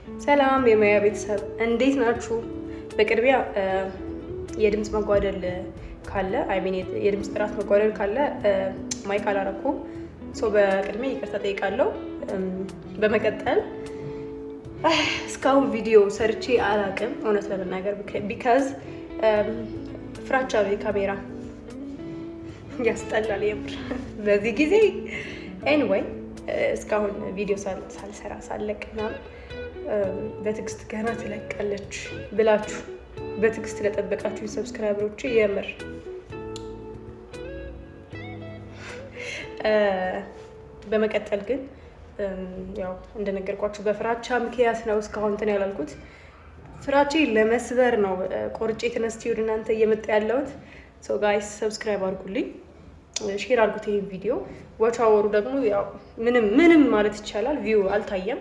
ሰላም የማያ ቤተሰብ እንዴት ናችሁ? በቅድሚያ የድምጽ መጓደል ካለ የድምጽ ጥራት መጓደል ካለ ማይክ አላረኩም። በቅድሚያ ይቅርታ ጠይቃለሁ። በመቀጠል እስካሁን ቪዲዮ ሰርቼ አላቅም እውነት ለመናገር ቢካዝ ፍራቻ ነው። ካሜራ ያስጠላል የምር በዚህ ጊዜ። ኤኒዌይ እስካሁን ቪዲዮ ሳልሰራ ሳለቅ ምናምን በትዕግስት ገና ትለቃለች ብላችሁ በትዕግስት ለጠበቃችሁ ሰብስክራይበሮቼ የምር በመቀጠል ግን ያው እንደነገርኳችሁ በፍራቻ ምክንያት ነው እስካሁን እንትን ያላልኩት። ፍራቼ ለመስበር ነው ቆርጬ ተነስቼ ወደ እናንተ እየመጣ ያለሁት። ሶ ጋይስ ሰብስክራይብ አድርጉልኝ፣ ሼር አድርጉት ይሄን ቪዲዮ። ዋች አወሩ ደግሞ ያው ምንም ማለት ይቻላል ቪው አልታየም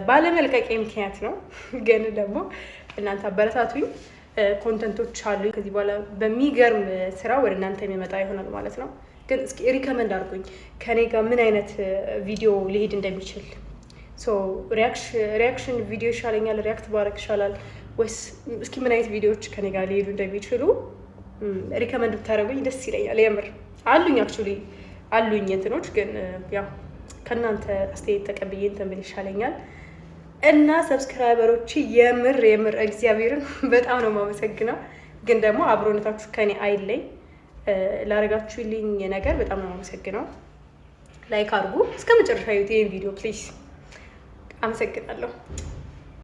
ባለመልቀቄ ምክንያት ነው። ግን ደግሞ እናንተ አበረታቱኝ። ኮንተንቶች አሉ ከዚህ በኋላ በሚገርም ስራ ወደ እናንተ የሚመጣ ይሆናል ማለት ነው። ግን እስኪ ሪከመንድ አድርጉኝ ከኔ ጋር ምን አይነት ቪዲዮ ሊሄድ እንደሚችል። ሪያክሽን ቪዲዮ ይሻለኛል፣ ሪያክት ባረግ ይሻላል ወይስ እስኪ ምን አይነት ቪዲዮዎች ከኔ ጋር ሊሄዱ እንደሚችሉ ሪከመንድ ብታደርጉኝ ደስ ይለኛል። የምር አሉኝ እንትኖች፣ ግን ያው ከእናንተ አስተያየት ተቀብዬ እንትን ብል ይሻለኛል። እና ሰብስክራይበሮች የምር እግዚአብሔርን በጣም ነው የማመሰግነው። ግን ደግሞ አብሮነታችሁ ከኔ አይለኝ። ላረጋችሁልኝ ነገር በጣም ነው የማመሰግነው። ላይክ አድርጉ እስከ መጨረሻ ይዩት ይሄን ቪዲዮ ፕሊዝ። አመሰግናለሁ።